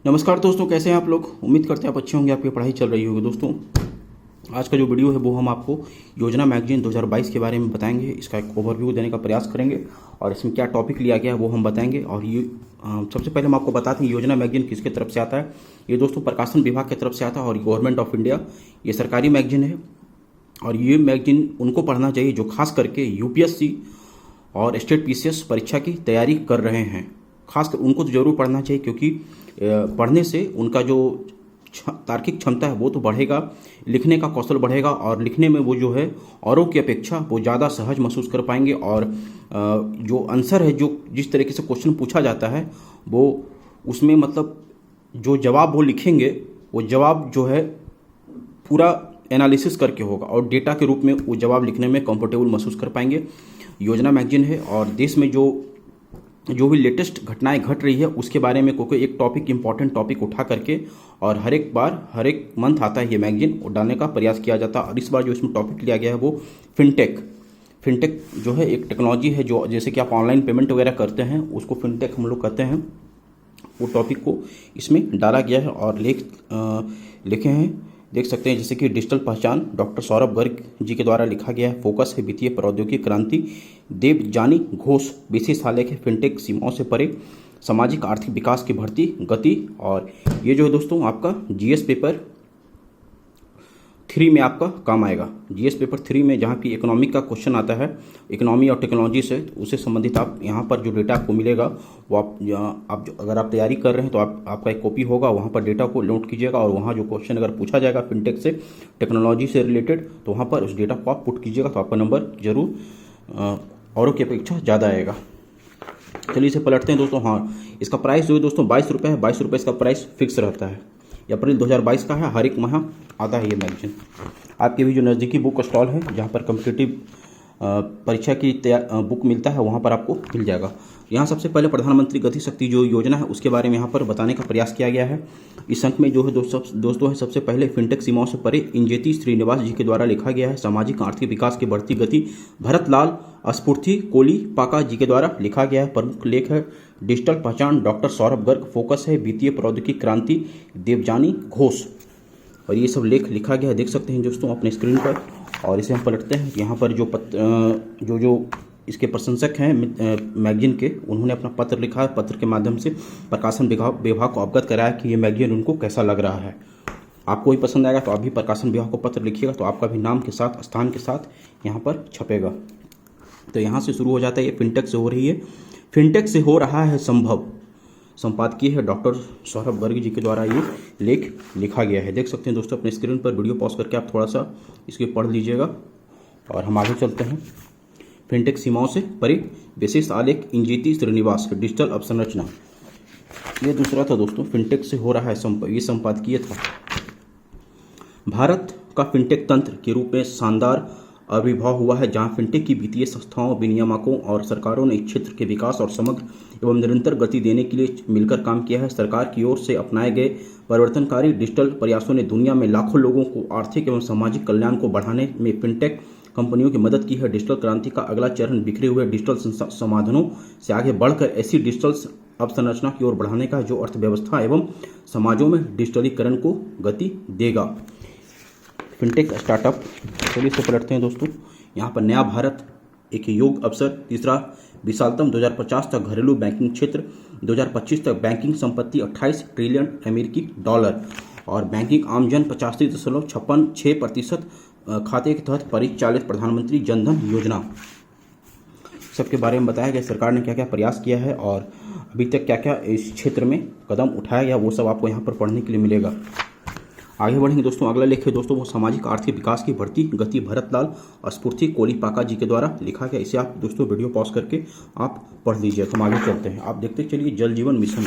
नमस्कार दोस्तों, कैसे हैं आप लोग। उम्मीद करते हैं आप अच्छे होंगे, आपकी पढ़ाई चल रही होगी। दोस्तों आज का जो वीडियो है वो हम आपको योजना मैगजीन 2022 के बारे में बताएंगे। इसका एक ओवरव्यू देने का प्रयास करेंगे और इसमें क्या टॉपिक लिया गया है वो हम बताएंगे। और ये सबसे पहले हम आपको बताते हैं योजना मैगजीन किसके तरफ से आता है। ये दोस्तों प्रकाशन विभाग की तरफ से आता है और गवर्नमेंट ऑफ इंडिया, ये सरकारी मैगजीन है। और ये मैगजीन उनको पढ़ना चाहिए जो खास करके यूपीएससी और स्टेट पीसीएस परीक्षा की तैयारी कर रहे हैं। खासकर उनको तो जरूर पढ़ना चाहिए, क्योंकि पढ़ने से उनका जो तार्किक क्षमता है वो तो बढ़ेगा, लिखने का कौशल बढ़ेगा और लिखने में वो जो है औरों की अपेक्षा वो ज़्यादा सहज महसूस कर पाएंगे। और जो आंसर है, जो जिस तरीके से क्वेश्चन पूछा जाता है वो उसमें मतलब जो जवाब वो लिखेंगे वो जवाब जो है पूरा एनालिसिस करके होगा और डेटा के रूप में वो जवाब लिखने में कंफर्टेबल महसूस कर पाएंगे। योजना मैगजीन है और देश में जो भी लेटेस्ट घटनाएं घट रही है उसके बारे में कोई एक टॉपिक, इंपॉर्टेंट टॉपिक उठा करके और हर एक मंथ आता है ये मैगजीन और डालने का प्रयास किया जाता है। और इस बार जो इसमें टॉपिक लिया गया है वो फिनटेक जो है एक टेक्नोलॉजी है, जो जैसे कि आप ऑनलाइन पेमेंट वगैरह करते हैं उसको फिनटेक हम लोग कहते हैं। वो टॉपिक को इसमें डाला गया है और लिखे हैं, देख सकते हैं, जैसे कि डिजिटल पहचान डॉक्टर सौरभ गर्ग जी के द्वारा लिखा गया है। फोकस है वित्तीय प्रौद्योगिकी क्रांति, देवजानी घोष विशेषालय के फिनटेक सीमाओं से परे, सामाजिक आर्थिक विकास की बढ़ती गति। और ये जो है दोस्तों आपका जीएस पेपर 3 में आपका काम आएगा। जीएस पेपर 3 में जहाँ की इकोनॉमिक का क्वेश्चन आता है, इकोनॉमी और टेक्नोलॉजी से, उससे संबंधित आप यहाँ पर जो डेटा आपको मिलेगा वो अगर आप तैयारी कर रहे हैं तो आपका एक कॉपी होगा, वहाँ पर डेटा को नोट कीजिएगा और वहाँ जो क्वेश्चन अगर पूछा जाएगा फिनटेक से, टेक्नोलॉजी से रिलेटेड, तो वहाँ पर उस डेटा को आप पुट कीजिएगा तो आपका नंबर जरूर औरों की अपेक्षा ज़्यादा आएगा। चलिए इसे पलटते हैं दोस्तों। हाँ, इसका प्राइस जो है दोस्तों 22 रुपये है। 22 रुपये इसका प्राइस फिक्स रहता है। अप्रैल 2022 का है, हर एक माह आता है ये मैगजीन। आपके भी जो नज़दीकी बुक स्टॉल है जहाँ पर कम्पिटिटिव परीक्षा की बुक मिलता है वहाँ पर आपको मिल जाएगा। यहाँ सबसे पहले प्रधानमंत्री गति शक्ति जो योजना है उसके बारे में यहाँ पर बताने का प्रयास किया गया है। इस अंक में जो है दोस्तों है सबसे पहले फिनटेक सीमाओं से परे इंजेती श्रीनिवास जी के द्वारा लिखा गया है। सामाजिक आर्थिक विकास की बढ़ती गति भरत लाल स्फूर्ति कोली पाका जी के द्वारा लिखा गया है। प्रमुख लेख है डिजिटल पहचान डॉक्टर सौरभ गर्ग, फोकस है वित्तीय प्रौद्योगिकी क्रांति, देवजानी घोष। और ये सब लेख लिखा गया है, देख सकते हैं दोस्तों अपने स्क्रीन पर। और इसे हम पलटते हैं। यहाँ पर जो इसके प्रशंसक हैं मैगजीन के, उन्होंने अपना पत्र लिखा है। पत्र के माध्यम से प्रकाशन विभाग को अवगत कराया कि ये मैगजीन उनको कैसा लग रहा है। आपको भी पसंद आएगा तो आप भी प्रकाशन विभाग को पत्र लिखिएगा तो आपका भी नाम के साथ, स्थान के साथ यहाँ पर छपेगा। तो यहाँ से शुरू हो जाता है, ये फिनटेक से हो रही है, फिनटेक से हो रहा है संभव। संपादकीय है डॉक्टर सौरभ गर्ग जी के द्वारा ये लेख लिखा गया है। देख सकते हैं दोस्तों अपने स्क्रीन पर। वीडियो पॉज करके आप थोड़ा सा इसके पढ़ लीजिएगा और हम आगे चलते हैं। फिनटेक सीमाओं से परे विशेष आलेख इंजेती श्रीनिवास, डिजिटल अवसंरचना। ये दूसरा था दोस्तों, फिनटेक से हो रहा है ये संपादकीय था। भारत का फिनटेक तंत्र के रूप में शानदार आविर्भाव हुआ है, जहां फिनटेक की वित्तीय संस्थाओं, विनियामकों और सरकारों ने इस क्षेत्र के विकास और समग्र एवं निरंतर गति देने के लिए मिलकर काम किया है। सरकार की ओर से अपनाए गए परिवर्तनकारी डिजिटल प्रयासों ने दुनिया में लाखों लोगों को आर्थिक एवं सामाजिक कल्याण को बढ़ाने में फिनटेक कंपनियों की मदद की है। डिजिटल क्रांति का अगला चरण बिखरे हुए डिजिटल समाधानों से आगे बढ़कर ऐसी डिजिटल अवसंरचना की ओर बढ़ाने का जो अर्थव्यवस्था एवं समाजों में डिजिटलीकरण को गति देगा। Fintech startup. चलिए इसको पलटते हैं दोस्तों। यहाँ पर नया भारत एक योग अवसर, तीसरा विशालतम 2050 तक घरेलू बैंकिंग क्षेत्र, 2025 तक बैंकिंग संपत्ति 28 ट्रिलियन अमेरिकी डॉलर और बैंकिंग आमजन 85.56% खाते के तहत परिचालित प्रधानमंत्री जनधन योजना। सबके बारे में बताया गया, सरकार ने क्या क्या प्रयास किया है और अभी तक क्या क्या इस क्षेत्र में कदम उठाया गया, वो सब आपको यहाँ पर पढ़ने के लिए मिलेगा। आगे बढ़ेंगे दोस्तों। अगला लेख है दोस्तों वो सामाजिक आर्थिक विकास की बढ़ती गति, भरत लाल स्फूर्ति कोली पाका जी के द्वारा लिखा गया। इसे आप दोस्तों वीडियो पॉज करके आप पढ़ लीजिए। हम आगे चलते हैं। आप देखते चलिए जल जीवन मिशन,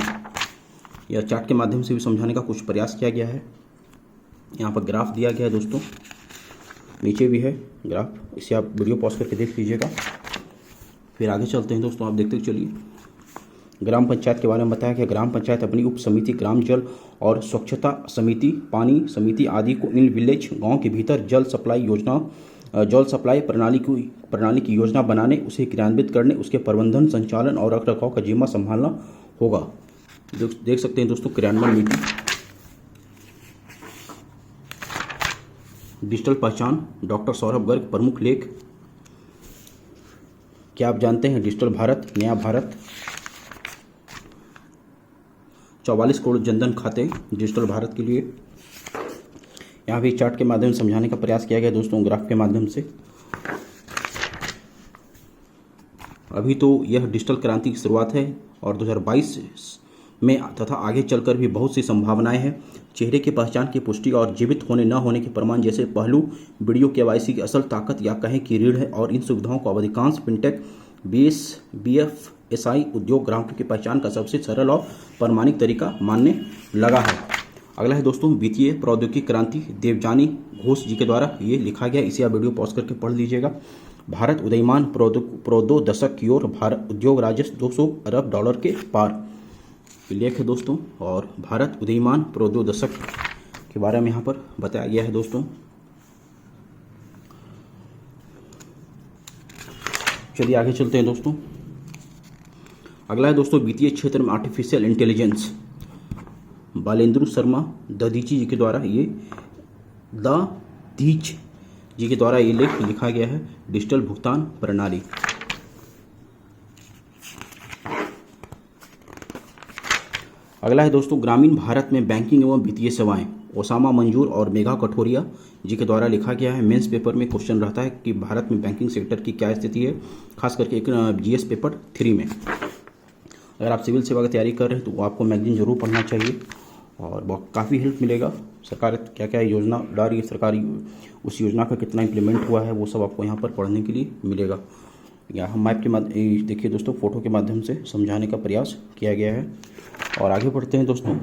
या चार्ट के माध्यम से भी समझाने का कुछ प्रयास किया गया है। यहाँ पर ग्राफ दिया गया है दोस्तों, नीचे भी है ग्राफ, इसे आप वीडियो पॉज करके देख लीजिएगा। फिर आगे चलते हैं दोस्तों। आप देखते चलिए। ग्राम पंचायत के बारे में बताया गया। ग्राम पंचायत अपनी उप समिति, ग्राम जल और स्वच्छता समिति, पानी समिति आदि को इन विलेज गांव के भीतर जल सप्लाई प्रणाली की योजना बनाने, उसे क्रियान्वित करने, उसके प्रबंधन, संचालन और रखरखाव का जिम्मा संभालना होगा। देख सकते हैं दोस्तों क्रियान्वयन नीति, डिजिटल पहचान, डॉक्टर सौरभ गर्ग प्रमुख लेख। क्या आप जानते हैं डिजिटल भारत नया भारत, 44 करोड़ जनधन खाते डिजिटल भारत के लिए। यहाँ भी चार्ट के माध्यम से समझाने का प्रयास किया गया दोस्तों, ग्राफ के माध्यम से। अभी तो यह डिजिटल क्रांति की शुरुआत है और 2022 में तथा आगे चलकर भी बहुत सी संभावनाएं हैं। चेहरे की पहचान की पुष्टि और जीवित होने न होने के प्रमाण जैसे पहलू वीडियो केवाईसी की असल ताकत या कहें कि रीढ़ है, और इन सुविधाओं को अब अधिकांश फिनटेक BFSI उद्योग ग्राहकों की पहचान का सबसे सरल और प्रमाणिक तरीका मानने लगा है। अगला है दोस्तों वित्तीय प्रौद्योगिकी क्रांति, देवजानी घोष जी के द्वारा ये लिखा गया। इसे आप वीडियो पॉज करके पढ़ लीजिएगा। भारत उदयमान प्रौद्यो दशक की ओर, भारत उद्योग राजस्व 200 अरब डॉलर के पार, लेख है दोस्तों। और भारत उदयमान प्रौद्यो दशक के बारे में यहाँ पर बताया गया है दोस्तों। चलिए आगे चलते हैं दोस्तों। अगला है दोस्तों वित्तीय क्षेत्र में आर्टिफिशियल इंटेलिजेंस, बालेंद्र शर्मा दधीची जी के द्वारा ये लेख लिखा गया है। डिजिटल भुगतान प्रणाली। अगला है दोस्तों ग्रामीण भारत में बैंकिंग एवं वित्तीय सेवाएं, ओसामा मंजूर और मेघा कठोरिया जी के द्वारा लिखा गया है। मेंस पेपर में क्वेश्चन रहता है कि भारत में बैंकिंग सेक्टर की क्या स्थिति है, खास करके एक GS पेपर 3 में। अगर आप सिविल सेवा की तैयारी कर रहे हैं तो आपको मैगजीन जरूर पढ़ना चाहिए और बहुत काफ़ी हेल्प मिलेगा। सरकार क्या क्या योजना ला रही है, सरकारी उस योजना का कितना इम्प्लीमेंट हुआ है, वो सब आपको यहाँ पर पढ़ने के लिए मिलेगा। यहाँ मैप के माध्यम देखिए दोस्तों, फोटो के माध्यम से समझाने का प्रयास किया गया है। और आगे बढ़ते हैं दोस्तों।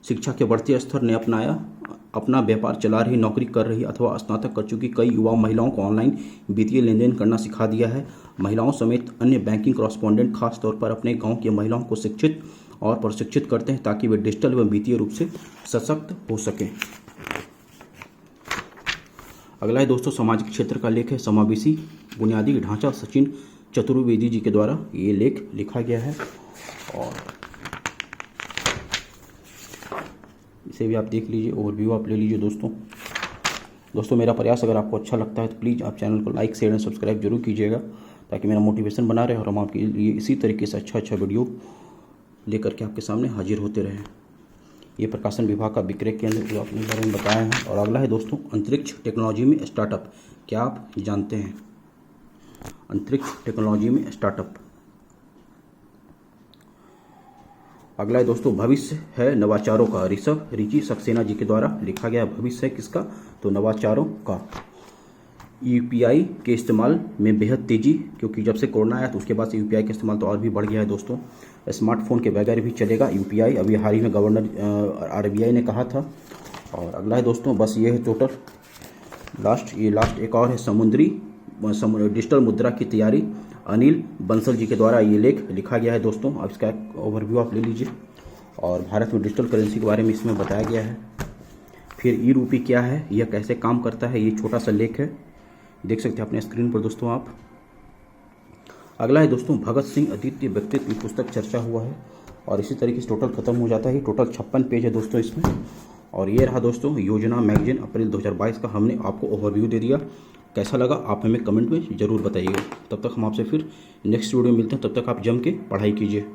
शिक्षा के बढ़ते स्तर ने अपना व्यापार चला रही, नौकरी कर रही अथवा स्नातक कर चुकी कई युवा महिलाओं को ऑनलाइन वित्तीय लेन देन करना सिखा दिया है। महिलाओं समेत अन्य बैंकिंग कॉरेस्पॉन्डेंट खासतौर पर अपने गांव की महिलाओं को शिक्षित और प्रशिक्षित करते हैं ताकि वे डिजिटल एवं वित्तीय रूप से सशक्त हो सकें। अगला है दोस्तों सामाजिक क्षेत्र का लेख है, समावेशी बुनियादी ढांचा, सचिन चतुर्वेदी जी के द्वारा ये लेख लिखा गया है। और इसे भी आप देख लीजिए, ओवरव्यू आप ले लीजिए दोस्तों। मेरा प्रयास अगर आपको अच्छा लगता है तो प्लीज़ आप चैनल को लाइक शेयर एंड सब्सक्राइब जरूर कीजिएगा ताकि मेरा मोटिवेशन बना रहे और हम आपके लिए इसी तरीके से अच्छा वीडियो लेकर के आपके सामने हाजिर होते रहें। ये प्रकाशन विभाग का विक्रय केंद्र जो अपने बारे में बताया है। और अगला है दोस्तों अंतरिक्ष टेक्नोलॉजी में स्टार्टअप। क्या आप जानते हैं अंतरिक्ष टेक्नोलॉजी में स्टार्टअप? अगला है दोस्तों भविष्य है नवाचारों का, ऋषभ रिचि सक्सेना जी के द्वारा लिखा गया। भविष्य है किसका? तो नवाचारों का। UPI के इस्तेमाल में बेहद तेज़ी, क्योंकि जब से कोरोना आया तो उसके बाद से UPI का इस्तेमाल तो और भी बढ़ गया है दोस्तों। स्मार्टफोन के बगैर भी चलेगा UPI, अभी हाल ही में गवर्नर RBI ने कहा था। और अगला है दोस्तों, बस ये है टोटल लास्ट एक और है समुद्री डिजिटल मुद्रा की तैयारी, अनिल बंसल जी के द्वारा ये लेख लिखा गया है दोस्तों। अब इसका ओवरव्यू आप ले लीजिए। और भारत में डिजिटल करेंसी के बारे में इसमें बताया गया है। फिर ई-रूपी क्या है, यह कैसे काम करता है, ये छोटा सा लेख है, देख सकते हैं अपने स्क्रीन पर दोस्तों आप। अगला है दोस्तों भगत सिंह अद्वितीय व्यक्तित्व की पुस्तक चर्चा हुआ है। और इसी तरीके से टोटल खत्म हो जाता है। टोटल 56 पेज है दोस्तों इसमें। और ये रहा दोस्तों योजना मैगजीन अप्रैल 2022 का, हमने आपको ओवरव्यू दे दिया। कैसा लगा आप हमें कमेंट में ज़रूर बताइएगा। तब तक हम आपसे फिर नेक्स्ट वीडियो में मिलते हैं, तब तक आप जम के पढ़ाई कीजिए।